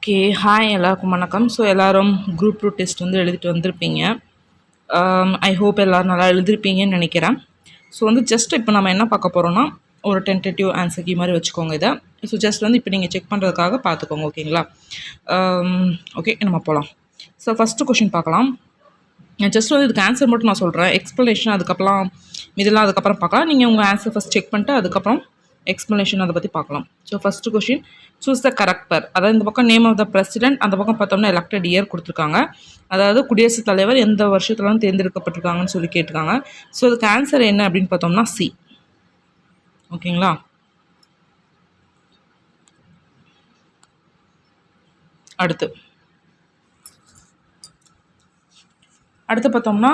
Okay. Hi எல்லாருக்கும் வணக்கம். So எல்லோரும் குரூப் 2 டெஸ்ட் வந்து எழுதிட்டு வந்திருப்பீங்க. ஐ ஹோப் எல்லோரும் நல்லா எழுதிருப்பீங்கன்னு நினைக்கிறேன். ஸோ வந்து ஜஸ்ட் இப்போ நம்ம என்ன பார்க்க போகிறோன்னா, ஒரு டென்டேட்டிவ் ஆன்சர் கீ மாதிரி வச்சுக்கோங்க இதை. ஸோ ஜஸ்ட் வந்து இப்போ நீங்கள் செக் பண்ணுறதுக்காக பார்த்துக்கோங்க, ஓகேங்களா? ஓகே, நம்ம போகலாம். ஸோ ஃபஸ்ட்டு கொஷின் பார்க்கலாம். ஜஸ்ட் வந்து இதுக்கு ஆன்சர் மட்டும் நான் சொல்கிறேன். எக்ஸ்ப்ளனேஷன் அதுக்கப்புறம் இதெல்லாம் அதுக்கப்புறம் பார்க்கலாம். நீங்கள் உங்கள் ஆன்சர் ஃபஸ்ட் செக் பண்ணிட்டு அதுக்கப்புறம் எக்ஸ்ப்ளனேஷன் அதை பற்றி பார்க்கலாம். So first question, choose the correct பேர். அதாவது இந்த பக்கம் நேம் ஆஃப் த பிரசிடென்ட், அந்த பக்கம் பார்த்தோம்னா எலெக்டட் இயர் கொடுத்துருக்காங்க. அதாவது குடியரசுத் தலைவர் எந்த வருஷத்துலாம் தேர்ந்தெடுக்கப்பட்டிருக்காங்கன்னு சொல்லி கேட்டிருக்காங்க. ஸோ அதுக்கு ஆன்சர் என்ன அப்படின்னு பார்த்தோம்னா சி, ஓகேங்களா? அடுத்து பார்த்தோம்னா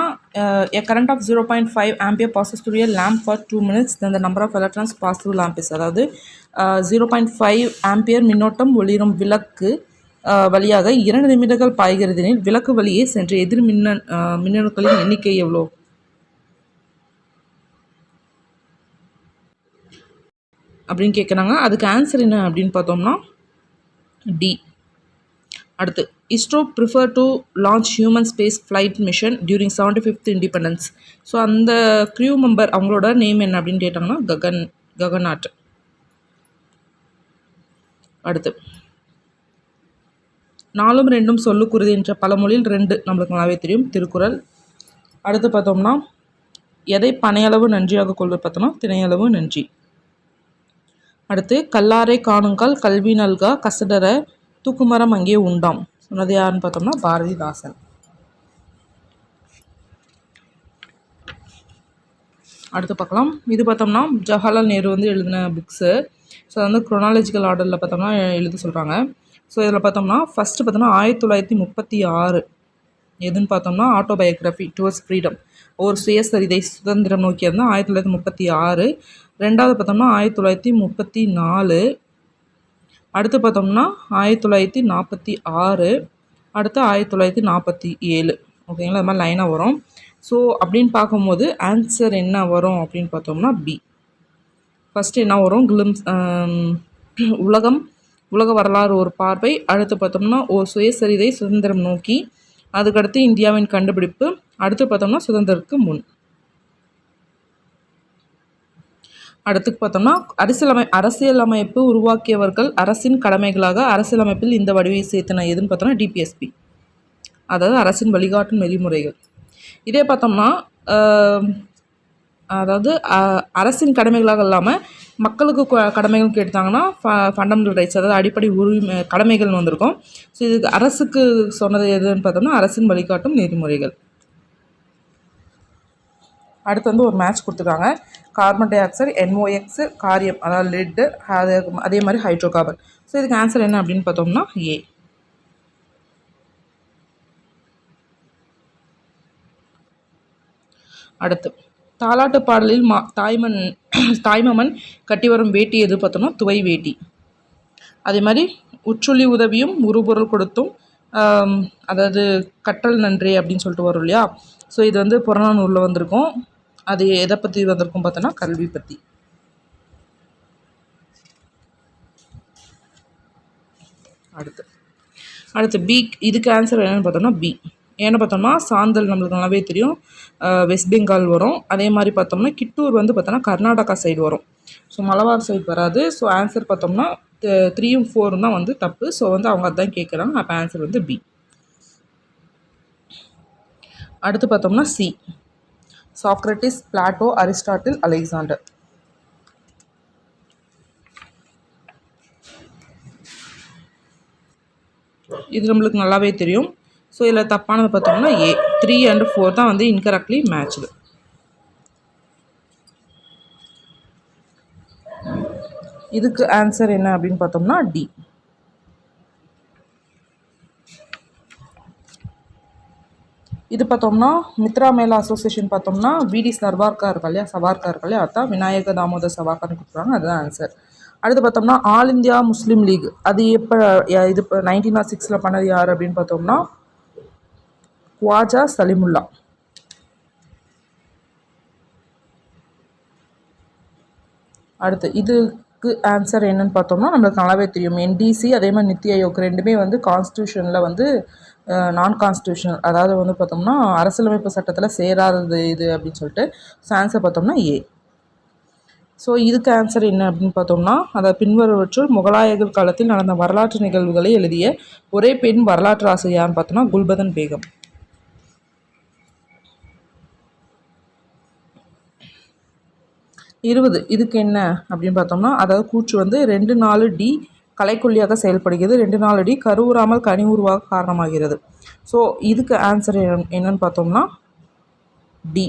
a current of 0.5 ampere passes through a lamp for 2 minutes, then the number of electrons pass through lamp is, அதாவது 0.5 ஆம்பியர் மின்னோட்டம் ஒளிரும் விளக்கு வழியாக 2 நிமிடங்கள் பாய்கிறது எனில் விளக்கு வழியே சென்ற எதிர் மின்னணுக்களின் எண்ணிக்கை எவ்வளோ அப்படின்னு கேட்குறாங்க. அதுக்கு ஆன்சர் என்ன அப்படின்னு பார்த்தோம்னா டி. அடுத்து, ISRO prefer to launch human space flight mission during 75th independence. So அந்த க்ரூ மெம்பர் அவங்களோட நேம் என்ன அப்படின்னு கேட்டாங்கன்னா ககன்நாத். அடுத்து, 4ம் 2ம் சொல்லுக்குருதி என்ற பழமொழியில் 2 நம்மளுக்கு நல்லாவே தெரியும், திருக்குறள். அடுத்து பார்த்தோம்னா, எதை பனையளவு நன்றியாக கொள்வது பார்த்தோம்னா திணையளவு நன்றி. அடுத்து, கல்லாரை காணுங்கால் கல்வி நல்கா கசடர தூக்குமரம் அங்கே உண்டாம் சொன்னது யாருன்னு பார்த்தோம்னா பாரதிதாசன். அடுத்து பார்க்கலாம். இது பார்த்தோம்னா ஜவஹர்லால் நேரு வந்து எழுதின புக்ஸு. ஸோ வந்து குரோனாலஜிக்கல் ஆர்டரில் பார்த்தோம்னா எழுத சொல்கிறாங்க. ஸோ இதில் பார்த்தோம்னா ஃபஸ்ட்டு பார்த்தோம்னா 1936 எதுன்னு பார்த்தோம்னா ஆட்டோபயோகிராஃபி டுவர்ட்ஸ் ஃப்ரீடம், ஒரு சுயசரிதை சுதந்திரம் நோக்கி இருந்தால் 1936. ரெண்டாவது பார்த்தோம்னா 1934. அடுத்து பார்த்தோம்னா 1946. அடுத்து 1947. ஓகேங்களா? அது மாதிரி லைனாக வரும். ஸோ அப்படின்னு பார்க்கும்போது ஆன்சர் என்ன வரும் அப்படின்னு பார்த்தோம்னா பி. ஃபஸ்ட்டு என்ன வரும், உலக வரலாறு ஒரு பார்வை. அடுத்து பார்த்தோம்னா ஒரு சுயசரிதை சுதந்திரம் நோக்கி. அதுக்கடுத்து இந்தியாவின் கண்டுபிடிப்பு. அடுத்து பார்த்தோம்னா சுதந்திரத்துக்கு முன். அடுத்து பார்த்தோம்னா அரசியலமைப்பு உருவாக்கியவர்கள் அரசின் கடமைகளாக அரசியலமைப்பில் இந்த வடிவை சேர்த்தன எதுன்னு பார்த்தோம்னா டிபிஎஸ்பி, அதாவது அரசின் வழிகாட்டும் நெறிமுறைகள். இதே பார்த்தோம்னா அதாவது அரசின் கடமைகளாக இல்லாமல் மக்களுக்கு கடமைகள் கேட்டாங்கன்னா ஃபண்டமெண்டல் ரைட்ஸ், அதாவது அடிப்படை உரிமை கடமைகள்னு வந்திருக்கும். ஸோ இதுக்கு அரசுக்கு சொன்னது எதுன்னு பார்த்தோம்னா அரசின் வழிகாட்டும் நெறிமுறைகள். அடுத்து வந்து ஒரு மேட்ச் கொடுத்துருக்காங்க. கார்பன் டை ஆக்சைடு, NOx, காரியம் அதாவது லெட்டு, அதே மாதிரி ஹைட்ரோ கார்பன். ஸோ இதுக்கு ஆன்சர் என்ன அப்படின்னு பார்த்தோம்னா ஏ. அடுத்து, தாலாட்டு பாடலில் தாய்மமன் கட்டி வரும் வேட்டி எது பார்த்தோம்னா துவை வேட்டி. அதே மாதிரி உச்சுள்ளி உதவியும் உருபொருள் கொடுத்தும், அதாவது கற்றல் நன்றி அப்படின்னு சொல்லிட்டு வரும் இல்லையா? ஸோ இது வந்து புறநானூரில் வந்திருக்கும். அது எதை பற்றி வந்திருக்கும் பார்த்தோன்னா கல்வி பற்றி. அடுத்து பி. இதுக்கு ஆன்சர் என்னென்னு பார்த்தோம்னா பி. ஏன்னு பார்த்தோம்னா சாந்தல் நம்மளுக்கு நல்லாவே தெரியும், வெஸ்ட் பெங்கால் வரும். அதே மாதிரி பார்த்தோம்னா கிட்டூர் வந்து பார்த்தோம்னா கர்நாடகா சைடு வரும். ஸோ மலபார் சைடு வராது. ஸோ ஆன்சர் பார்த்தோம்னா 3ம் 4ம் தான் வந்து தப்பு. ஸோ வந்து அவங்க அதான் கேட்குறாங்க. அப்போ ஆன்சர் வந்து பி. அடுத்து பார்த்தோம்னா C. Socrates, Plato, Aristotle, Alexander. இது நம்மளுக்கு நல்லாவே தெரியும். ஸோ இதில் தப்பானது பார்த்தோம்னா ஏ. 3 and 4 தான் வந்து இன்கரெக்ட்லி மேட்ச்டு. இதுக்கு ஆன்சர் என்ன அப்படின்னு பார்த்தோம்னா டி. இது பார்த்தோம்னா மித்ரா மேலா அசோசியேஷன் பார்த்தோம்னா விடி சவார்கர் இருக்கா இல்லையா, அதான் விநாயக தாமோதர் சவார்கர்னு கொடுக்குறாங்க, அதுதான் ஆன்சர். அடுத்து பார்த்தோம்னா ஆல் இந்தியா முஸ்லீம் லீக் அது எப்போ இது 1906 பண்ணது யார் அப்படின்னு பார்த்தோம்னா குவாஜா சலிமுல்லா. அடுத்து இது ஆன்சர் என்னன்னு பார்த்தோம்னா நம்மளுக்கு நல்லாவே தெரியும். என்டிசி அதே மாதிரி நித்தி ஆயோக் ரெண்டுமே வந்து கான்ஸ்டியூஷனில் வந்து நான் கான்ஸ்டியூஷனல், அதாவது வந்து பார்த்தோம்னா அரசியலமைப்பு சட்டத்தில் சேராதது இது அப்படின்னு சொல்லிட்டு. ஸோ ஆன்சர் பார்த்தோம்னா ஏ. ஸோ இதுக்கு ஆன்சர் என்ன அப்படின்னு பார்த்தோம்னா, அதை பின்வருவற்றுள் முகலாயர்கள் காலத்தில் நடந்த வரலாற்று நிகழ்வுகளை எழுதிய ஒரே பெண் வரலாற்று ஆசிரியர்னு பார்த்தோம்னா குல்பதன் பேகம். 20 இதுக்கு என்ன அப்படின்னு பார்த்தோம்னா, அதாவது கூற்று வந்து 2-4D கலைக்கொல்லியாக செயல்படுகிறது, 2-4D கருவுறாமல் கனி உருவாக காரணமாகிறது. ஸோ இதுக்கு ஆன்சர் என்னன்னு பார்த்தோம்னா டி.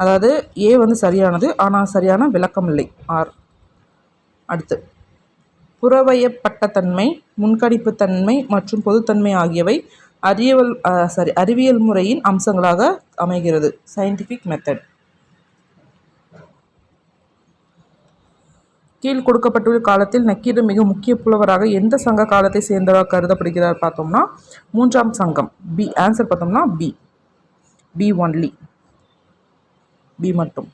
அதாவது ஏ வந்து சரியானது, ஆனால் சரியான விளக்கம் இல்லை, ஆர். அடுத்து புறவயப்பட்டத்தன்மை, முன்கணிப்புத்தன்மை மற்றும் பொதுத்தன்மை ஆகியவை அறிவியல் முறையின் அம்சங்களாக அமைகிறது. Scientific method. கீழ் கொடுக்கப்பட்டுள்ள காலத்தில் நக்கீரர் மிக முக்கிய புலவராக எந்த சங்க காலத்தை சேர்ந்தவராக கருதப்படுகிறார் பார்த்தோம்னா 3ஆம் சங்கம். பி. ஆன்சர் பார்த்தோம்னா பி. பி ஒன்லி, பி மட்டும்.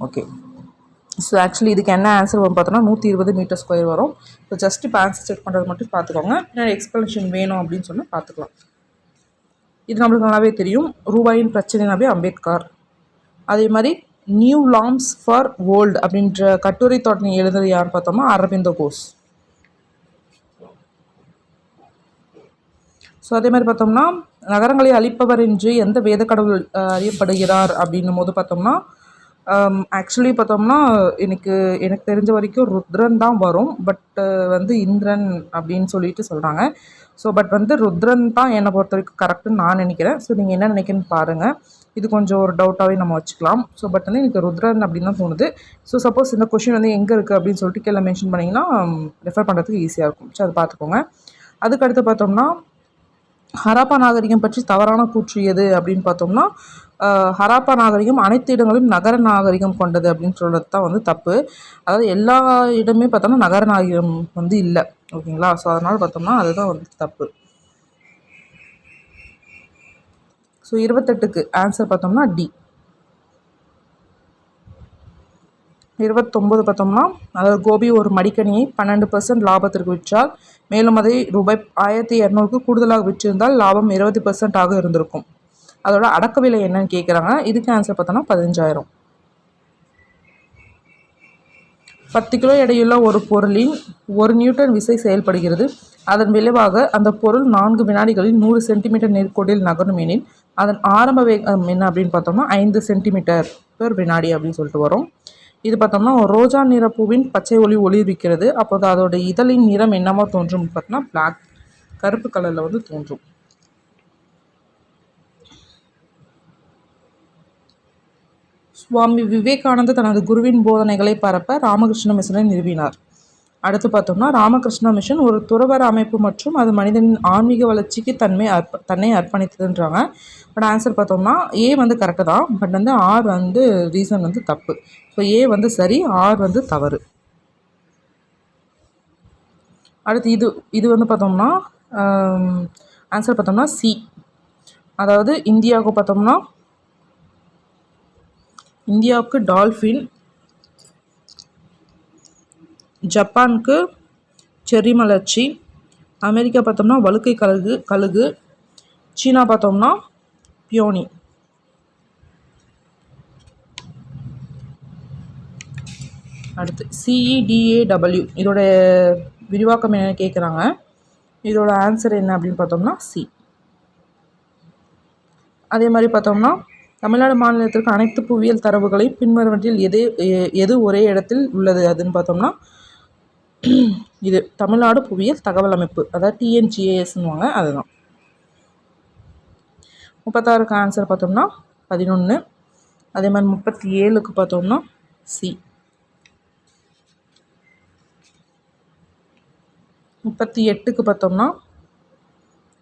ஓகே. ஸோ ஆக்சுவலி இதுக்கு என்ன ஆன்சர் வரும் பார்த்தோம்னா 120 மீட்டர் ஸ்கொயர் வரும். ஸோ ஜஸ்ட் இப்போ ஆன்சர் செக் பண்ணுறது மட்டும் பார்த்துக்கோங்க. பின்னாடி எக்ஸ்ப்ளனேஷன் வேணும் அப்படின்னு சொன்னால் பார்த்துக்கலாம். இது நம்மளுக்கு நல்லாவே தெரியும். ரூபாயின் பிரச்சனைனாவே அம்பேத்கர். அதே மாதிரி நியூ லாம்ஸ் ஃபார் வேர்ல்டு அப்படின்ற கட்டுரை தொடர்ந்து எழுதுறது யாருன்னு பார்த்தோம்னா அரவிந்தோ கோஷ். ஸோ அதே மாதிரி பார்த்தோம்னா நகரங்களை அழிப்பவர் என்று எந்த வேத கடவுள் அறியப்படுகிறார் அப்படின்னும் போது பார்த்தோம்னா ஆக்சுவலி பார்த்தோம்னா எனக்கு தெரிஞ்ச வரைக்கும் ருத்ரன் தான் வரும். பட் வந்து இந்திரன் அப்படின்னு சொல்லிட்டு சொல்கிறாங்க. ஸோ பட் வந்து ருத்ரன் தான் என்னை பொறுத்த வரைக்கும் கரெக்டுன்னு நான் நினைக்கிறேன். ஸோ நீங்கள் என்ன நினைக்கிறேன்னு பாருங்கள். இது கொஞ்சம் ஒரு டவுட்டாகவே நம்ம வச்சுக்கலாம். ஸோ பட் வந்து எனக்கு ருத்ரன் அப்படின்னு தான் தோணுது. ஸோ சப்போஸ் இந்த கொஷின் வந்து எங்கே இருக்குது அப்படின்னு சொல்லிட்டு கீழே மென்ஷன் பண்ணிங்கன்னா ரெஃபர் பண்ணுறதுக்கு ஈஸியாக இருக்கும். ஸோ அதை பார்த்துக்கோங்க. அதுக்கடுத்து பார்த்தோம்னா ஹராப்பா நாகரிகம் பற்றி தவறான கூற்று எது அப்படின்னு பார்த்தோம்னா ஹராப்பா நாகரிகம் அனைத்து இடங்களிலும் நகர நாகரிகம் கொண்டது அப்படின்னு சொல்கிறது தான் வந்து தப்பு. அதாவது எல்லா இடமே பார்த்தோம்னா நகர நாகரிகம் வந்து இல்லை. ஓகேங்களா? ஸோ அதனால் பார்த்தோம்னா அதுதான் வந்து தப்பு. ஸோ 28க்கு ஆன்சர் பார்த்தோம்னா டி. 29 பார்த்தோம்னா அதாவது கோபி ஒரு மடிக்கணியை 12% லாபத்திற்கு விற்றால், மேலும் அதை ரூபாய் 1200க்கு கூடுதலாக விற்றிருந்தால் லாபம் 20% இருந்திருக்கும். அதோட அடக்க விலை என்னன்னு கேட்குறாங்க. இதுக்கு ஆன்சர் பார்த்தோம்னா 15,000. 10 கிலோ எடையுள்ள ஒரு பொருளின் 1 நியூட்டன் விசை செயல்படுகிறது. அதன் விளைவாக அந்த பொருள் 4 வினாடிகளில் 100 சென்டிமீட்டர் நேர்கோட்டில் நகரும் எனில் அதன் ஆரம்ப வேகம் என்ன அப்படின்னு பார்த்தோம்னா 5 சென்டிமீட்டர் பெர் வினாடி அப்படின்னு சொல்லிட்டு வரும். இது பார்த்தோம்னா ரோஜா நிறப்பூவின் பச்சை ஒளி ஒளிர்விக்கிறது. அப்போது அதோட இதழின் நிறம் என்னவோ தோன்றும் பார்த்தோம்னா பிளாக், கருப்பு கலரில் வந்து தோன்றும். சுவாமி விவேகானந்தர் தனது குருவின் போதனைகளை பரப்ப ராமகிருஷ்ண மிஷனை நிறுவினார். அடுத்து பார்த்தோம்னா ராமகிருஷ்ண மிஷன் ஒரு துறவற அமைப்பு மற்றும் அது மனிதனின் ஆன்மீக வளர்ச்சிக்கு தன்னை அர்ப்பணித்ததுன்றாங்க. பட் ஆன்சர் பார்த்தோம்னா ஏ வந்து கரெக்டு தான். பட் வந்து ஆர் வந்து ரீசன் வந்து தப்பு. ஸோ ஏ வந்து சரி, ஆர் வந்து தவறு. அடுத்து இது வந்து பார்த்தோம்னா ஆன்சர் பார்த்தோம்னா சி. அதாவது இந்தியாவுக்கு டால்ஃபின், ஜப்பானுக்கு செர்ரி மலர்ச்சி, அமெரிக்கா பார்த்தோம்னா வழுக்கை கழுகு, சீனா பார்த்தோம்னா பியோனி. அடுத்து CEDAW இதோட விரிவாக்கம் என்ன கேட்குறாங்க. இதோட ஆன்சர் என்ன அப்படின்னு பார்த்தோம்னா சி. அதே மாதிரி பார்த்தோம்னா தமிழ்நாடு மாநிலத்திற்கு அனைத்து புவியியல் தரவுகளை பின்வருவற்றில் எது ஒரே இடத்தில் உள்ளது அதுன்னு பார்த்தோம்னா இது தமிழ்நாடு புவியியல் தகவல் அமைப்பு, அதாவது TNGASன்னுவாங்க, அதுதான். 36க்கு ஆன்சர் பார்த்தோம்னா 11. அதே மாதிரி 37க்கு பார்த்தோம்னா சி. 38க்கு பார்த்தோம்னா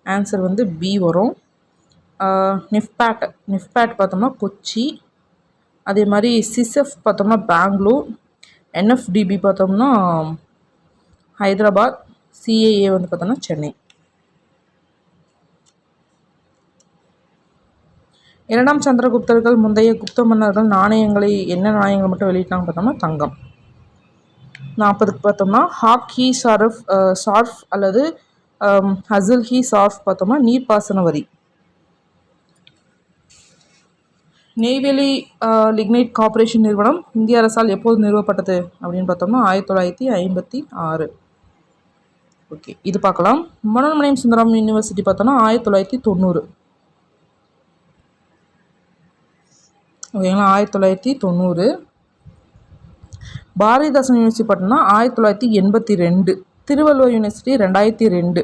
ஆன்சர் வந்து பி வரும். நிஃப்பேட் பார்த்தோம்னா கொச்சி. அதே மாதிரி சிசெஃப் பார்த்தோம்னா பெங்களூர். NFDB பார்த்தோம்னா ஹைதராபாத். CAA வந்து பார்த்தோம்னா சென்னை. 2ஆம் சந்திரகுப்தர்கள் முந்தைய குப்த மன்னர்கள் என்ன நாணயங்கள் மட்டும் வெளியிட்டாங்க பார்த்தோம்னா தங்கம். 40க்கு பார்த்தோம்னா ஹாக் ஹீ ஷார்ஃப் ஷார்ஃப் அல்லது ஹசில் ஹீ ஷார்ஃப் பார்த்தோம்னா நீர்ப்பாசன வரி. நெய்வேலி லிக்னைட் கார்ப்பரேஷன் நிறுவனம் இந்திய அரசால் எப்போது நிறுவப்பட்டது அப்படின்னு பார்த்தோம்னா 1956. ஓகே, இது பார்க்கலாம். மனோன்மணியம் சுந்தரம் யூனிவர்சிட்டி பார்த்தோம்னா 1990. ஓகேங்களா, 1990. பாரதிதாசன் யூனிவர்சிட்டி பார்த்தோம்னா 1982. திருவள்ளுவர் யூனிவர்சிட்டி 2002.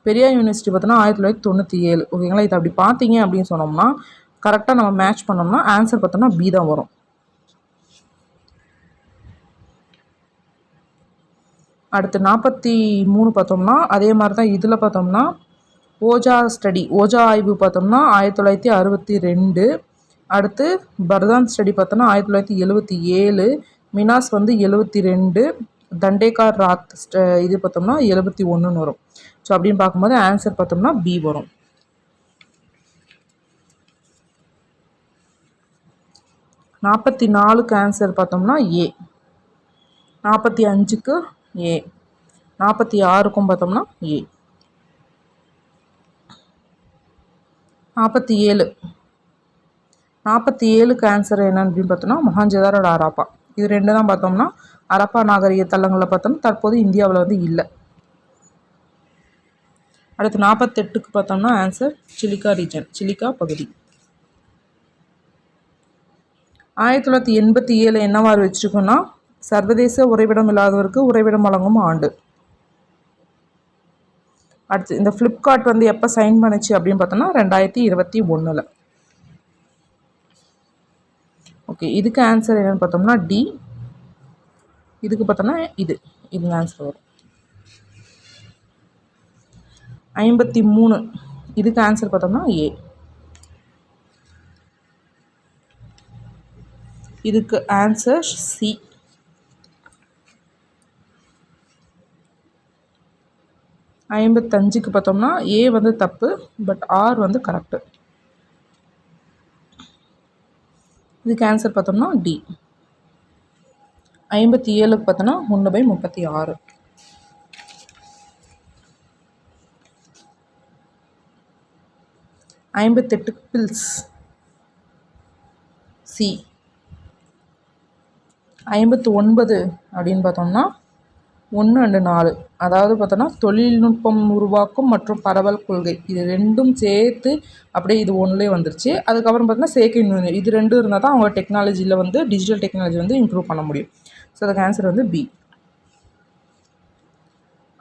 பெரியார் யூனிவர்சிட்டி பார்த்தோன்னா 1997. ஓகேங்களா, இது அப்படி பார்த்தீங்க அப்படின்னு சொன்னோம்னா கரெக்டாக நம்ம மேட்ச் பண்ணோம்னா ஆன்சர் பார்த்தோம்னா பி தான் வரும். அடுத்து 43 பார்த்தோம்னா அதே மாதிரி தான். இதில் பார்த்தோம்னா ஓஜா ஆய்வு பார்த்தோம்னா 1962. அடுத்து பர்தான் ஸ்டடி பார்த்தோம்னா 1977. மினாஸ் வந்து 72. தண்டேகார் ராத் இது பார்த்தோம்னா 71 வரும். ஸோ அப்படின்னு பார்க்கும்போது ஆன்சர் பார்த்தோம்னா பி வரும். 44க்கு ஆன்சர் பார்த்தோம்னா ஏ. 45க்கு ஏ. 46க்கும் பார்த்தோம்னா ஏ. 47க்கு ஆன்சர் என்னன்னு அப்படின்னு பார்த்தோம்னா மொஹஞ்சதாரோ ஹராப்பா. இது ரெண்டு தான் பார்த்தோம்னா ஹரப்பா நாகரிக தளங்களில் பார்த்தோம்னா தற்போது இந்தியாவில் வந்து இல்லை. அடுத்து 48க்கு பார்த்தோம்னா ஆன்சர் சிலிக்கா ரீஜன், சிலிக்கா பகுதி. 1987 என்னவாறு வச்சுருக்கோன்னா சர்வதேச உறைவிடம் இல்லாதவருக்கு உறைவிடம் வழங்கும் ஆண்டு. அடுத்து இந்த ஃப்ளிப்கார்ட் வந்து எப்போ சைன் பண்ணுச்சு அப்படின்னு பார்த்தோம்னா 2021. ஓகே, இதுக்கு ஆன்சர் என்னென்னு பார்த்தோம்னா டி. இதுக்கு பார்த்தோம்னா இது ஆன்சர் வரும். 53 இதுக்கு ஆன்சர் பார்த்தோம்னா ஏ. இதுக்கு ஆன்சர் சி. 55க்கு பார்த்தோம்னா ஏ வந்து தப்பு, பட் ஆர் வந்து கரெக்டு. இதுக்கு ஆன்சர் பார்த்தோம்னா டி. 57க்கு பார்த்தோம்னா 1/36. 58க்கு பில்ஸ் சி. 59 அப்படின்னு பார்த்தோம்னா 1 and 4, அதாவது பார்த்தோன்னா தொழில்நுட்பம் உருவாக்கும் மற்றும் பரவல் கொள்கை, இது ரெண்டும் சேர்த்து அப்படியே இது ஒன்றுலேயே வந்துருச்சு. அதுக்கப்புறம் பார்த்தோன்னா செயற்கை நுண்ணறிவு, இது ரெண்டும் இருந்தால் தான் அவங்க டெக்னாலஜியில் வந்து டிஜிட்டல் டெக்னாலஜி வந்து இம்ப்ரூவ் பண்ண முடியும். ஸோ அதுக்கு ஆன்சர் வந்து பி.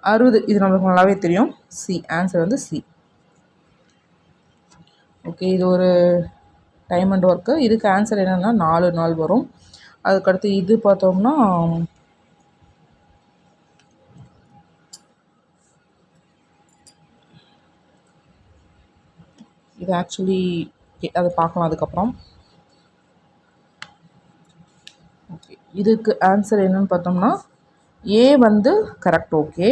60 இது நம்மளுக்கு நல்லாவே தெரியும், சி. ஆன்சர் வந்து சி. ஓகே, இது ஒரு டைம் அண்ட் ஒர்க்கு. இதுக்கு ஆன்சர் என்னென்னா 4 நாள் வரும். அதுக்கடுத்து இது பார்த்தோம்னா இது ஆக்சுவலி அதை பார்க்கலாம் அதுக்கப்புறம். ஓகே, இதுக்கு ஆன்சர் என்னன்னு பார்த்தோம்னா ஏ வந்து கரெக்ட். ஓகே,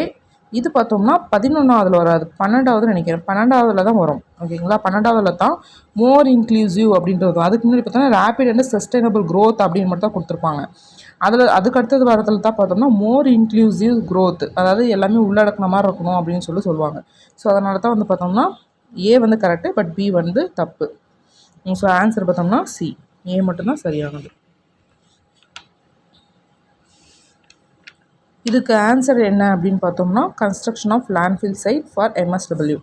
இது பார்த்தோம்னா 11ஆவதுல வராது, 12ஆவது நினைக்கிறேன். 12ஆவதுல தான் வரும். ஓகேங்களா, 12ஆவதுல தான் மோர் இன்க்ளூசிவ் அப்படின்றது. அதுக்கு முன்னாடி பார்த்தோம்னா ரேபிட் அண்ட் சஸ்டைனபிள் க்ரோத் அப்படின்னு மட்டும் தான் கொடுத்துருப்பாங்க. அதுக்கு அடுத்தது வரதுல தான் பார்த்தோம்னா மோர் இன்க்ளூசிவ் க்ரோத், அதாவது எல்லாமே உள்ளடக்கின மாதிரி இருக்கணும் அப்படின்னு சொல்லுவாங்க. ஸோ அதனால தான் வந்து பார்த்தோம்னா ஏ வந்து கரெக்டு, பட் பி வந்து தப்பு. ஸோ ஆன்சர் பார்த்தோம்னா சி. ஏ மட்டும்தான் சரியானது. இதுக்கு ஆன்சர் என்ன அப்படின்னு பார்த்தோம்னா construction of landfill site for MSW.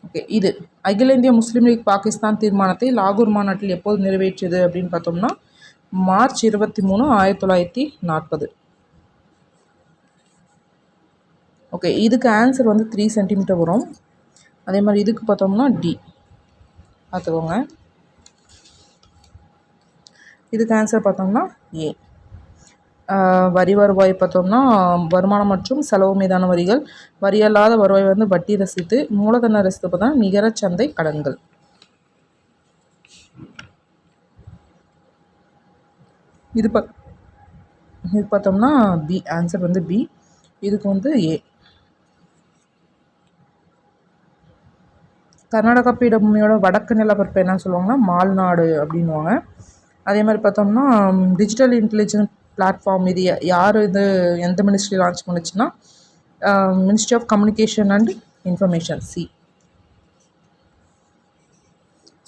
Okay, இது அகில இந்திய முஸ்லீம் லீக் பாகிஸ்தான் தீர்மானத்தை லாகூர் மாநாட்டில் எப்போது நிறைவேற்றியது அப்படின்னு பார்த்தோம்னா மார்ச் 23, 1940. ஓகே, இதுக்கு ஆன்சர் வந்து 3 சென்டிமீட்டர் வரும். அதே மாதிரி இதுக்கு பார்த்தோம்னா டி பார்த்துக்கோங்க. இதுக்கு ஆன்சர் பார்த்தோம்னா ஏ. வரி வருவாய் பார்த்தோம்னா வருமானம் மற்றும் செலவு மீதான வரிகள், வரி அல்லாத வருவாய் வந்து வட்டி ரசீது, மூலதன ரசீது பார்த்தோம்னா நிகர சந்தை கடன்கள். இது பார்த்தோம்னா பி. ஆன்சர் வந்து பி. இதுக்கு வந்து ஏ. கர்நாடகா பீடபூமியோட வடக்கு நிலப்பரப்பு என்ன சொல்லுவாங்கன்னா மால்நாடு அப்படின்வாங்க. அதே மாதிரி பார்த்தோம்னா டிஜிட்டல் இன்டெலிஜென்ஸ் பிளாட்ஃபார்ம் இது யார் இது எந்த மினிஸ்ட்ரி லான்ச் பண்ணுச்சுன்னா ministry of communication and information C.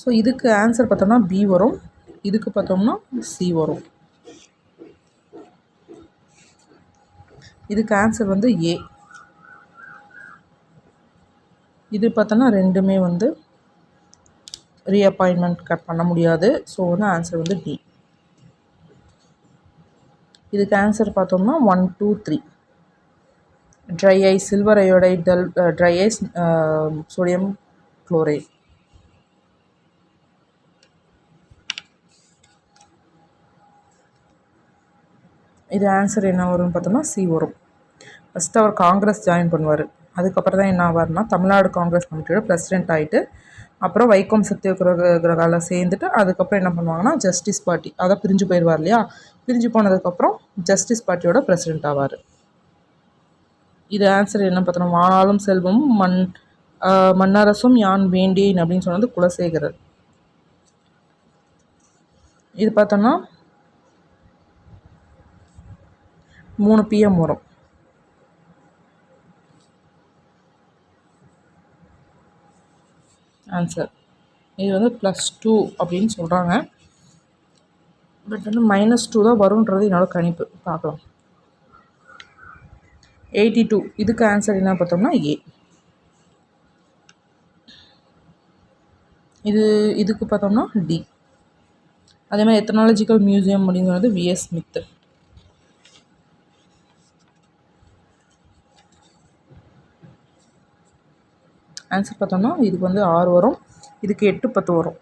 So இதுக்கு ஆன்சர் பார்த்தோம்னா பி வரும், இதுக்கு பார்த்தோம்னா சி வரும். இதுக்கு ஆன்சர் வந்து ஏ. இது பார்த்தோன்னா ரெண்டுமே வந்து ரீஅப்பாயின்மெண்ட் கட் பண்ண முடியாது. ஸோ வந்து ஆன்சர் வந்து டி. இதுக்கு ஆன்சர் பார்த்தோம்னா 1 2 3. Dry ice silver iodide, dry ice sodium chloride. இது ஆன்சர் என்ன வரும்னு பார்த்தோம்னா சி வரும். ஃபஸ்ட்டு அவர் காங்கிரஸ் ஜாயின் பண்ணுவார், அதுக்கப்புறம் தான் என்ன ஆவார்னா தமிழ்நாடு காங்கிரஸ் கமிட்டியோட பிரசிடென்ட் ஆகிட்டு அப்புறம் வைக்கம் சத்தியாகிரகாவில் சேர்ந்துட்டு அதுக்கப்புறம் என்ன பண்ணுவாங்கன்னா ஜஸ்டிஸ் பார்ட்டி, அதான் பிரிஞ்சு போயிடுவார் இல்லையா, பிரிஞ்சு போனதுக்கப்புறம் ஜஸ்டிஸ் பார்ட்டியோட பிரசிடென்ட் ஆவார். இது ஆன்சர் என்ன பார்த்தோன்னா வானாலும் செல்வமும் மன்னரசும் யான் வேண்டேன் அப்படின்னு சொன்னது குலசேகரர். இது பார்த்தோன்னா 3 PM வரும். ஆன்சர் இது வந்து +2 அப்படின்னு சொல்கிறாங்க, பட் வந்து -2 தான் வரும்ன்றது என்னோட கணிப்பு. பார்க்கலாம். 82. இதுக்கு ஆன்சர் என்ன பார்த்தோம்னா ஏ. இதுக்கு பார்த்தோம்னா டி. அதே மாதிரி எத்தனாலஜிக்கல் மியூசியம் அப்படிங்கிறது VS ஸ்மித். ஆன்சர் பார்த்தோம்னா இதுக்கு வந்து 6 வரும், இதுக்கு 8 10 வரும்.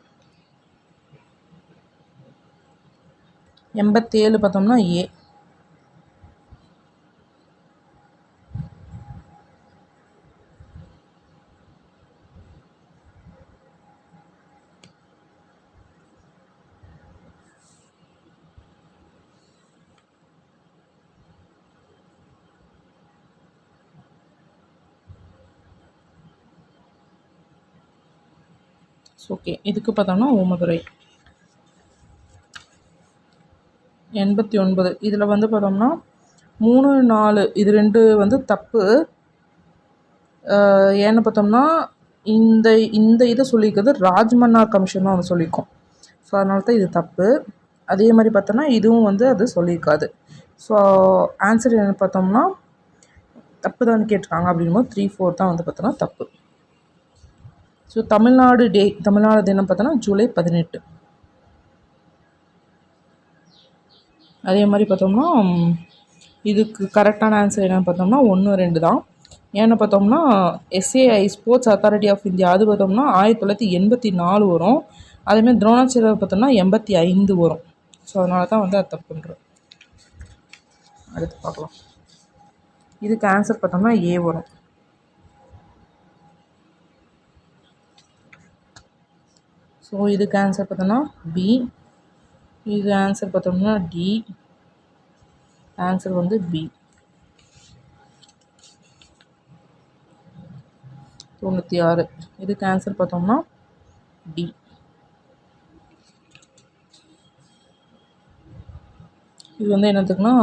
87 பார்த்தோம்னா ஏ. ஓகே, இதுக்கு பார்த்தோம்னா ஓமதுரை. 89. இதில் வந்து பார்த்தோம்னா 3 4 இது 2 வந்து தப்பு. ஏன்னு பார்த்தோம்னா இந்த இந்த இதை சொல்லியிருக்கிறது ராஜ்மன்னார் கமிஷன் தான் வந்து சொல்லியிருக்கோம். ஸோ அதனால தான் இது தப்பு. அதே மாதிரி பார்த்தோம்னா இதுவும் வந்து அது சொல்லியிருக்காது. ஸோ ஆன்சர் என்ன பார்த்தோம்னா தப்பு தான் கேட்டிருக்காங்க. அப்படிங்கும்போது 3 4 தான் வந்து பார்த்தோம்னா தப்பு. ஸோ தமிழ்நாடு தினம் பார்த்தோன்னா ஜூலை 18. அதே மாதிரி பார்த்தோம்னா இதுக்கு கரெக்டான ஆன்சர் என்னென்னு பார்த்தோம்னா 1 2 தான். ஏன்னு பார்த்தோம்னா SAI sports authority of India அது பார்த்தோம்னா 1984 வரும். அதேமாதிரி துரோணாச்சாரியர் பார்த்தோம்னா 85 வரும். ஸோ அதனால தான் வந்து அது தப்புன்றோம். அடுத்து பார்க்கலாம். இதுக்கு ஆன்சர் பார்த்தோம்னா ஏ வரும். ஸோ இதுக்கு ஆன்சர் பார்த்தோம்னா பி. இது ஆன்சர் பார்த்தோம்னா டி. ஆன்சர் வந்து பி. 96. இதுக்கு ஆன்சர் பார்த்தோம்னா டி. இது வந்து என்னத்துக்குன்னா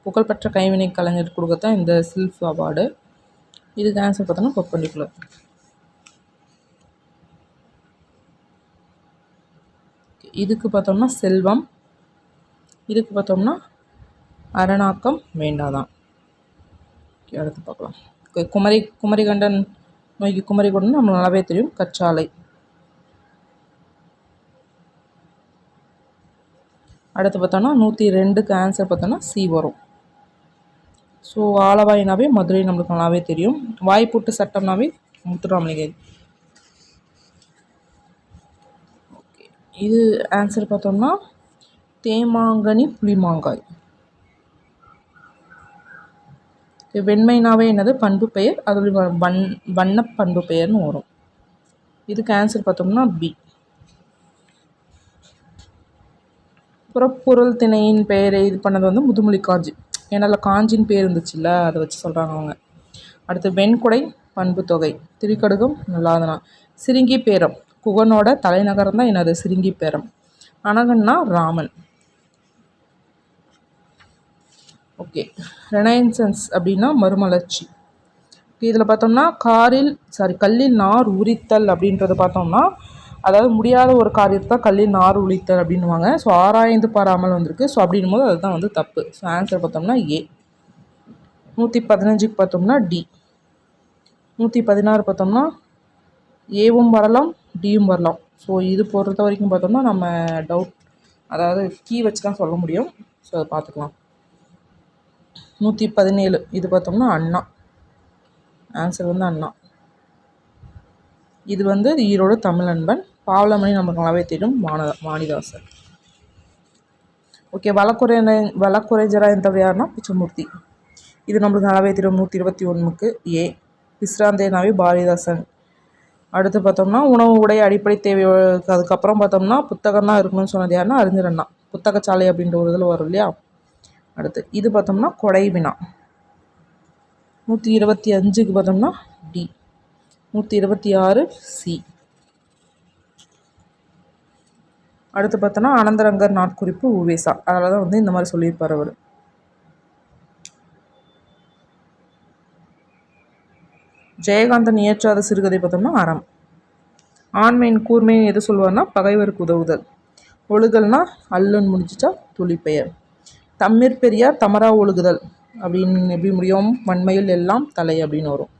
புகழ்பெற்ற கைவினை கலைஞர் கொடுக்கத்தான் இந்த சில்ஃப் அவார்டு. இதுக்கு ஆன்சர் பார்த்தோம்னா பெர்பெண்டிகுலர். இதுக்கு பார்த்தோம்னா செல்வம். இதுக்கு பார்த்தோம்னா அரணாக்கம் வேண்டாதான். அடுத்து பார்க்கலாம். குமரிகண்டன் நோய்க்கு குமரிகண்டன் நம்ம நல்லாவே தெரியும், கற்றாழை. அடுத்து பார்த்தோம்னா 102க்கு ஆன்சர் பார்த்தோம்னா சி வரும். ஸோ ஆலவாயினாவே மதுரை நம்மளுக்கு நல்லாவே தெரியும். வாய்ப்பூட்டு சட்டம்னாவே முத்துராமலிங்க. ஓகே, இது ஆன்சர் பார்த்தோம்னா தேமாங்கனி புளிமாங்காய். வெண்மைனாவே என்னது பண்பு பெயர், அதில் வண்ண பண்பு பெயர்னு வரும். இதுக்கு ஆன்சர் பார்த்தோம்னா பி. புறப்பொருள் திணையின் பெயரை இது பண்ணது வந்து முதுமொழி காஞ்சி. ஏன்னா காஞ்சின்னு பேர் இருந்துச்சுல்ல, அதை வச்சு சொல்கிறாங்க அவங்க. அடுத்து வெண்குடை பண்பு தொகை. திரிகடுகம் நல்லாதனா. சிருங்கி பேரம், குகனோட தலைநகரம் தான் என்னது சிருங்கி பேரம். அனகன்னா ராமன். ஓகே. ரெனைசன்ஸ் அப்படின்னா மறுமலர்ச்சி. இதில் பார்த்தோம்னா கல்லில் நார் உரித்தல் அப்படின்றத பார்த்தோம்னா, அதாவது முடியாத ஒரு காரியத்தை தான் கல்லில் நார் உரித்தல் அப்படின்வாங்க. ஸோ ஆராய்ந்து பாராமல் வந்திருக்கு. ஸோ அப்படின்னும் போது அதுதான் வந்து தப்பு. ஸோ ஆன்சர் பார்த்தோம்னா ஏ. 115க்கு பார்த்தோம்னா டி. 116 பார்த்தோம்னா ஏவும் வரலாம் டியும் வரலாம். ஸோ இது பொறுத்த வரைக்கும் பார்த்தோம்னா நம்ம டவுட், அதாவது கீ வச்சு தான் சொல்ல முடியும். ஸோ அதை பார்த்துக்கலாம். 117 இது பார்த்தோம்னா அண்ணா. ஆன்சர் வந்து அண்ணா. இது வந்து ஈரோடு தமிழன்பன். பாவலமணி நமக்கு நல்லாவே தெரியும் வாணிதாசன். ஓகே. வழக்குரைஞராக இருந்தவர் யாருன்னா பிச்சமூர்த்தி. இது நம்மளுக்கு நல்லாவே தெரியும். 121க்கு ஏ. விஸ்ராந்தேனாவே பாரதிதாசன். அடுத்து பார்த்தோம்னா உணவு உடை அடிப்படை தேவை. அதுக்கப்புறம் பார்த்தோம்னா புத்தகம் தான் இருக்கணும்னு சொன்னது யாருன்னா அறிஞர் அண்ணா. புத்தகச்சாலை அப்படின்ற ஒரு இதில் வரும் இல்லையா. அடுத்து இது பார்த்தோம்னா கொடை வினா. 125க்கு பார்த்தோம்னா டி. 126 சி. அடுத்து பார்த்தோன்னா அனந்தரங்கர் நாட்குறிப்பு உவேசா. அதில் தான் வந்து இந்த மாதிரி சொல்லியிருப்பார் அவர். ஜெயகாந்தன் இயற்றாத சிறுகதை பார்த்தோம்னா அறம். ஆண்மையின் கூர்மையின் எது சொல்லுவார்னா பகைவருக்கு உதவுதல். ஒழுகல்னா அல்லுன்னு முடிஞ்சிச்சா துளிப்பெயர். தம்மிற் பெரியார் தமரா ஒழுகுதல் அப்படின்னு எப்படி முடியும், வன்மையில் எல்லாம் தலை அப்படின்னு வரும்.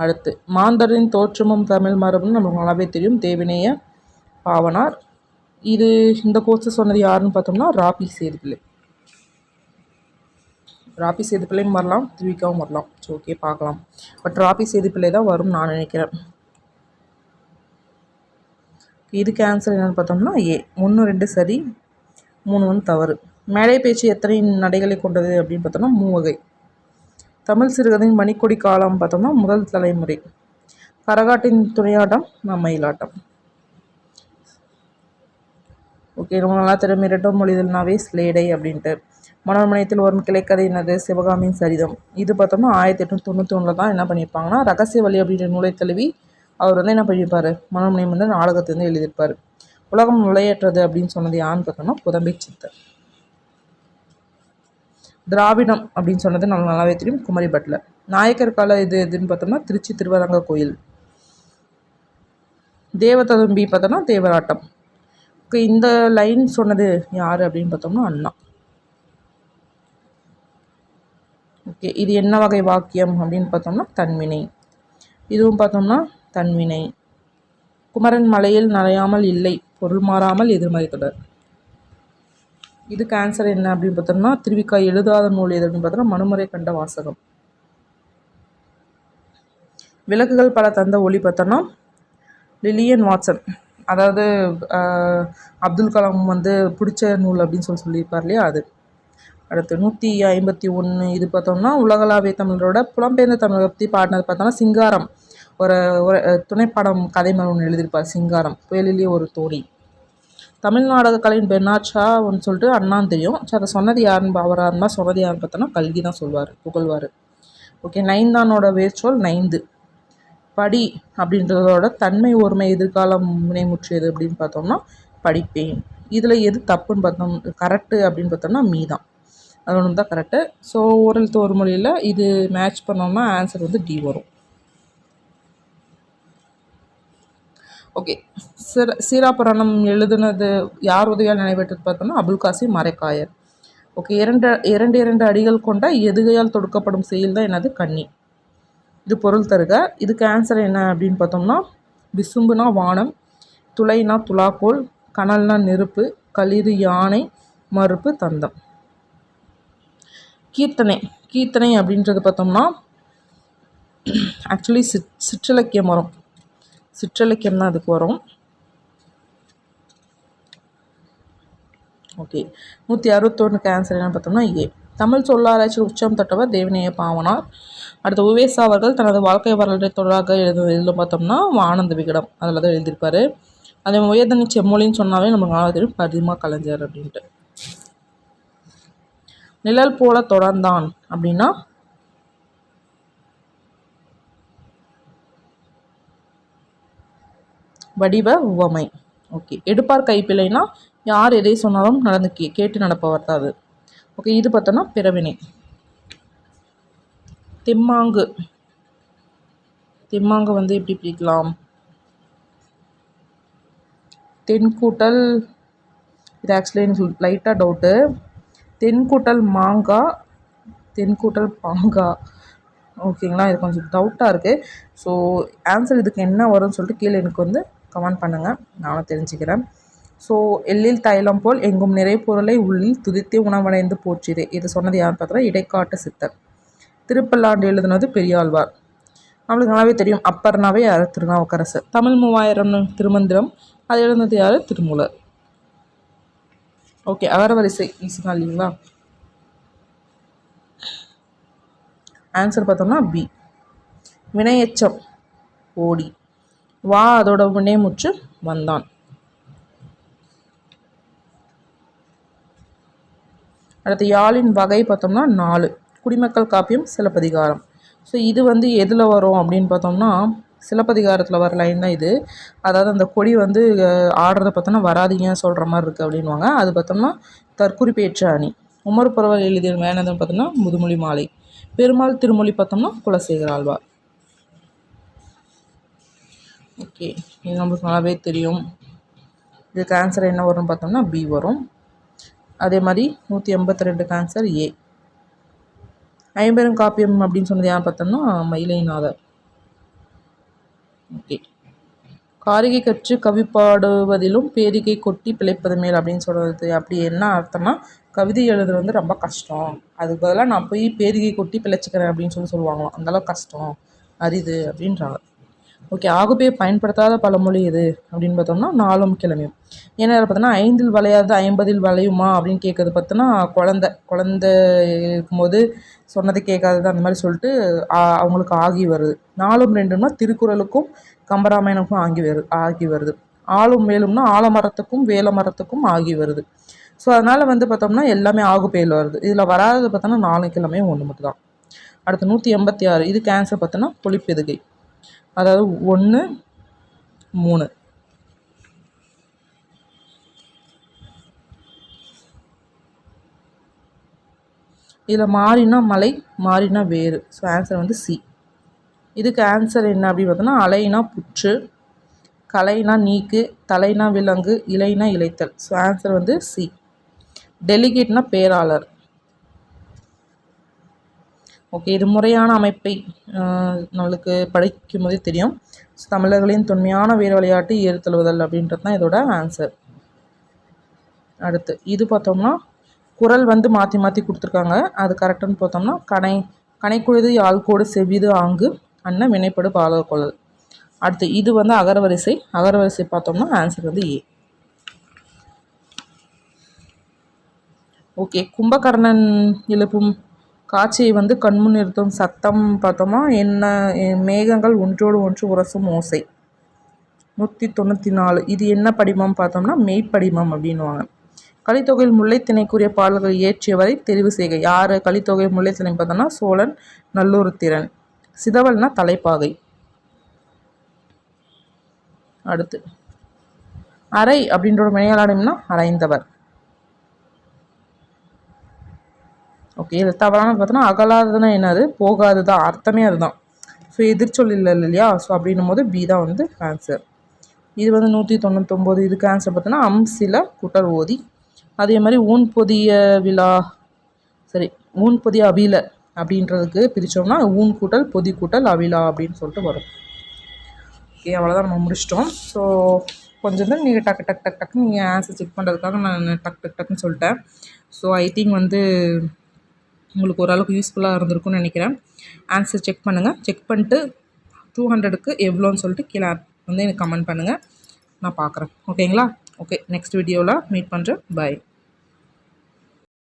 அடுத்து மாந்தரின் தோற்றமும் தமிழ் மரபுன்னு நமக்கு நல்லாவே தெரியும். தேவினைய பாவனார். இந்த கோர்ஸ் சொன்னது யாருன்னு பார்த்தோம்னா ராபி சேதுப்பிள்ளை. ராபி சேதுப்பிள்ளையும் வரலாம், திருவிக்காவும் வரலாம். ஸோ ஓகே பார்க்கலாம். பட் ராபி சேதுப்பிள்ளை தான் வரும் நான் நினைக்கிறேன். இதுக்கு ஆன்சர் என்னென்னு பார்த்தோம்னா ஏ. 1 2 சரி, 3 வந்து தவறு. மேடை பேச்சு எத்தனை நடைகளை கொண்டது அப்படின்னு பார்த்தோம்னா 3 வகை. தமிழ் சிறுகதையின் மணிக்கொடி காலம் பார்த்தோம்னா முதல் தலைமுறை. கரகாட்டின் துணையாட்டம் மயிலாட்டம். ஓகே. ரொம்ப நல்லா தெரியும். இரட்டும் மொழிதல்னாவே ஸ்லேடை அப்படின்ட்டு. மனோன்மணியத்தில் வரும் கிளைக்கதை என்னது சிவகாமியின் சரிதம். இது பார்த்தோம்னா 1891 தான் என்ன பண்ணியிருப்பாங்கன்னா ரகசிய வழி அப்படின்ற நூலை தழுவி அவர் வந்து என்ன பண்ணியிருப்பார், மனோன்மணியம் வந்து நாடகத்தை வந்து எழுதியிருப்பார். உலகம் நுழையற்றது அப்படின்னு சொன்னது யாருன்னு பார்த்தோம்னா புதம்பை சித்தர். திராவிடம் அப்படின்னு சொன்னது நமக்கு நல்லாவே தெரியும், குமரி பட்லர். நாயக்கர் கால எதுன்னு பார்த்தோம்னா திருச்சி திருவரங்க கோயில். தேவததும்பி பார்த்தோம்னா தேவராட்டம். இந்த லைன் சொன்னது யார் அப்படின்னு பார்த்தோம்னா அண்ணா. ஓகே. இது என்ன வகை வாக்கியம் அப்படின்னு பார்த்தோம்னா தன்வினை. இதுவும் பார்த்தோம்னா தன்வினை. குமரன் மலையில் நனையாமல் இல்லை, பொருள் மாறாமல் எதிர்மறை தொடர். இதுக்கு ஆன்சர் என்ன அப்படின்னு பார்த்தோம்னா திருவிக்கா எழுதாத நூல் எது அப்படின்னு பார்த்தோம்னா மனுமுறை கண்ட வாசகம். விளக்குகள் பல தந்த ஒளி பார்த்தோம்னா லில்லியன் வாட்சன். அதாவது அப்துல் கலாம் வந்து பிடிச்ச நூல் அப்படின்னு சொல்லியிருப்பார் இல்லையா அது. அடுத்து 151 இது பார்த்தோம்னா உலகளாவிய தமிழரோட புலம்பெயர்ந்த தமிழரை பற்றி பாடினது பார்த்தோம்னா சிங்காரம். ஒரு துணைப்பாடம் கதை மாதிரி ஒன்று எழுதியிருப்பார் சிங்காரம். புயலிலேயே ஒரு தோணி. தமிழ் நாடக கலையின் பெர்னாட்ஷா ஒன்று சொல்லிட்டு அண்ணான்னு தெரியும். ஸோ அதை சொன்னது யாருன்னு அவராக இருந்தால் சொன்னது யாருன்னு பார்த்தோன்னா கல்கி தான் சொல்வார், புகழ்வார். ஓகே. நைந்தானோட வேர்ச்சொல் நைந்து. படி அப்படின்றதோட தன்மை ஒருமை எதிர்காலம் வினைமுற்றியது அப்படின்னு பார்த்தோம்னா படிப்பேன். இதில் எது தப்புன்னு பார்த்தோம் கரெக்டு அப்படின்னு பார்த்தோம்னா மீதான். அது ஒன்று தான் கரெக்டு. ஸோ ஓரல் ஒரு மொழியில் இது மேட்ச் பண்ணோம்னா ஆன்சர் வந்து டி வரும். ஓகே. சீராபுராணம் எழுதுனது யார் உதவியால் நடைபெற்றது பார்த்தோம்னா அபுல் காசிம் மரைக்காயர். ஓகே. இரண்டு அடிகள் கொண்ட எதுகையால் தொடுக்கப்படும் செயல் தான் என்னது கன்னி. இது பொருள் தருக. இதுக்கு ஆன்சர் என்ன அப்படின்னு பார்த்தோம்னா விசும்புனா வானம், துளைனா துலாக்கோல், கனல்னா நெருப்பு, களிறு யானை, மறுப்பு தந்தம். கீர்த்தனை அப்படின்றது பார்த்தோம்னா ஆக்சுவலி சிற்றிலக்கியம் வரும். சிற்றிலக்கியம் தான் அதுக்கு வரும். ஓகே. 161க்கு ஆன்சர் என்ன பார்த்தோம்னா ஏ. தமிழ் சொல்லாராய்ச்சியில் உச்சம் தொட்டவர் தேவநேய பாவனார். அடுத்து உவேசா அவர்கள் தனது வாழ்க்கை வரலாற்றை தொடராக எழுதும் பார்த்தோம்னா ஆனந்த விகடம் அதில் தான் எழுதியிருப்பார். அதே உயர்தனி செம்மொழின்னு சொன்னாவே நமக்கு நல்லா தெரியும் பதிமா கலைஞர் அப்படின்ட்டு. நிழல் போல தொடர்ந்தான் அப்படின்னா வடிவ உவமை. ஓகே. எடுப்பார் கைப்பிள்ளைனா யார் எதை சொன்னாலும் நடந்து கேட்டு நடப்பவர் தான் அது. ஓகே. இது பார்த்தோன்னா பிறவினை. தெம்மாங்கு. தெம்மாங்கு வந்து எப்படி பிரிக்கலாம்? தென்கூட்டல், இது ஆக்சுவலி எனக்கு லைட்டாக டவுட்டு. தென்கூட்டல் மாங்கா, தென்கூட்டல் பாங்கா. ஓகேங்களா, இது கொஞ்சம் டவுட்டாக இருக்குது. ஸோ ஆன்சர் இதுக்கு என்ன வரும்னு சொல்லிட்டு கீழே எனக்கு வந்து கமெண்ட் பண்ணுங்கள், நானும் தெரிஞ்சுக்கிறேன். ஸோ எள்ளில் தைலம் போல் எங்கும் நிறை பொருளை உள்ளில் துதித்தே உணவடைந்து போற்றிதே. இது சொன்னது யாருன்னு பார்த்தோன்னா இடைக்காட்டு சித்தர். திருப்பல்லாண்டு எழுதுனது பெரியாழ்வார். நம்மளுக்கு நல்லாவே தெரியும், அப்பர்னாவே யார்? திருநாவுக்கரசர். தமிழ் 3000 திருமந்திரம், அது எழுதுனது யார்? திருமூலர். ஓகே. அகரவரிசை ஈஸிதான் இல்லைங்களா? ஆன்சர் பார்த்தோம்னா பி. வினையெச்சம் ஓடி, வா அதோட வினைமுற்று வந்தான். அடுத்து யாழின் வகை பார்த்தோம்னா 4. குடிமக்கள் காப்பியம், சிலப்பதிகாரம். ஸோ இது வந்து எதில் வரும் அப்படின்னு பார்த்தோம்னா சிலப்பதிகாரத்தில் வர லைன் தான் இது. அதாவது அந்த கொடி வந்து ஆடுறத பார்த்தோன்னா வராதிங்க சொல்கிற மாதிரி இருக்குது அப்படின்வாங்க. அது பார்த்தோம்னா தற்குறிப்பேற்ற அணி. உமர் புறவர் எழுதிய வேணதுன்னு பார்த்தோம்னா முதுமொழி மாலை. பெருமாள் திருமொழி பார்த்தோம்னா குலசேகர ஆழ்வார். ஓகே. இது நம்மளுக்கு நல்லாவே தெரியும். இதுக்கு ஆன்சர் என்ன வரும்னு பார்த்தோம்னா பி வரும். அதே மாதிரி 182 ஆன்சர் ஏ. ஐம்பெரும் காப்பியம் அப்படின்னு சொன்னது யார் பார்த்தோம்னா மயிலைநாதர். ஓகே. காரிகை கற்று கவி பாடுவதிலும் பேரிகை கொட்டி பிழைப்பது மேல் அப்படின்னு சொல்கிறது அப்படி என்ன அர்த்தம்னா கவிதை எழுதுறது வந்து ரொம்ப கஷ்டம், அதுக்கு பதிலாக நான் போய் பேரிகை கொட்டி பிழைச்சிக்கிறேன் அப்படின்னு சொல்லுவாங்களாம். அந்தளவுக்கு கஷ்டம், அரிது அப்படின்றாங்க. ஓகே. ஆகுபே பயன்படுத்தாத பழமொழி எது அப்படின்னு பார்த்தோம்னா நாளும் கிழமையும். ஏன்னா பார்த்தோன்னா 5இல் வளையாது 50இல் வளையுமா அப்படின்னு கேட்குறது பார்த்தோன்னா குழந்தை இருக்கும்போது சொன்னதை கேட்காதது அந்த மாதிரி சொல்லிட்டு அவங்களுக்கு ஆகி வருது. 4ம் 2ம்னா திருக்குறளுக்கும் கம்பராமாயணக்கும் ஆகி வருது. ஆளும் மேலும்னா ஆலமரத்துக்கும் வேலமரத்துக்கும் ஆகி வருது. ஸோ அதனால் வந்து பார்த்தோம்னா எல்லாமே ஆகுபேயில் வருது. இதில் வராதது பார்த்தோன்னா 4 கிழமையும் 1 மட்டும் தான். அடுத்து 186. இது கேன்சர் பார்த்தோன்னா பொழிப்பெதுகை. அதாவது 1, 3. இதில் மாறினா மலை, மாறினா வேறு. ஸோ ஆன்சர் வந்து சி. இதுக்கு ஆன்சர் என்ன அப்படின்னு பார்த்தோன்னா அலைனா புற்று, கலைனா நீக்கு, தலைனா விலங்கு, இலைனா இலைத்தல். ஸோ ஆன்சர் வந்து சி. டெலிகேட்னா பேராளர். ஓகே. இது முறையான அமைப்பை நம்மளுக்கு படிக்கும் போதே தெரியும். தமிழர்களின் தொன்மையான வீர விளையாட்டு ஏறுதழுவுதல் அப்படின்றது தான் இதோட ஆன்சர். அடுத்து இது பார்த்தோம்னா குறள் வந்து மாற்றி மாற்றி கொடுத்துருக்காங்க. அது கரெக்டுன்னு பார்த்தோம்னா கனைக்குழுது யாழ்கோடு செவ்விது ஆங்கு அண்ணன் வினைப்படு பாலர் கொள்ளல். அடுத்து இது வந்து அகரவரிசை பார்த்தோம்னா ஆன்சர் வந்து ஏ. ஓகே. கும்பகர்ணன் எழுப்பும் காட்சியை வந்து கண்முன் நிறுத்தும் சத்தம் பார்த்தோமா என்ன? மேகங்கள் ஒன்றோடு ஒன்று உரசும் ஓசை. 194. இது என்ன படிமம் பார்த்தோம்னா மெய்ப்படிமம் அப்படின்வாங்க. கலித்தொகையில் முல்லைத்திணைக்குரிய பாடல்கள் இயற்றியவரை தெரிவு செய்க. யார்? கலித்தொகை முல்லைத்திணை பார்த்தோம்னா சோழன் நல்லூர்த்திரன். சிதவல்னா தலைப்பாகை. அடுத்து அரை அப்படின்ற ஒரு வினையாளனா அரைந்தவர். ஓகே. இது தவறான பார்த்தோன்னா அகலாதுன்னா என்னது? போகாது தான், அர்த்தமே அதுதான். ஸோ எதிர்ச்சொல் இல்லை இல்லையா? ஸோ அப்படின்னும் போது பி தான் வந்து ஆன்சர். இது வந்து 199. இதுக்கு ஆன்சர் பார்த்தோன்னா சில கூட்டல் ஓதி. அதே மாதிரி ஊன் பொதிய அவில அப்படின்றதுக்கு பிரித்தோம்னா ஊன் கூட்டல் பொதி கூட்டல் அவிலா அப்படின்னு சொல்லிட்டு வரும். ஓகே. அவ்வளோதான், நம்ம முடிச்சிட்டோம். ஸோ கொஞ்சம் தான் நீங்கள் டக்குன்னு நீங்கள் ஆன்சர் செக் பண்ணுறதுக்காக நான் டக்குன்னு சொல்லிட்டேன். ஸோ ஐ திங்க் வந்து உங்களுக்கு ஓரளவுக்கு யூஸ்ஃபுல்லாக இருந்திருக்கும்னு நினைக்கிறேன். ஆன்சர் செக் பண்ணுங்கள். செக் பண்ணிட்டு 200க்கு எவ்வளோன்னு சொல்லிட்டு கீழே வந்து எனக்கு கமெண்ட் பண்ணுங்கள், நான் பார்க்குறேன். ஓகேங்களா? ஓகே. நெக்ஸ்ட் வீடியோவில் மீட் பண்ணுறேன். பை.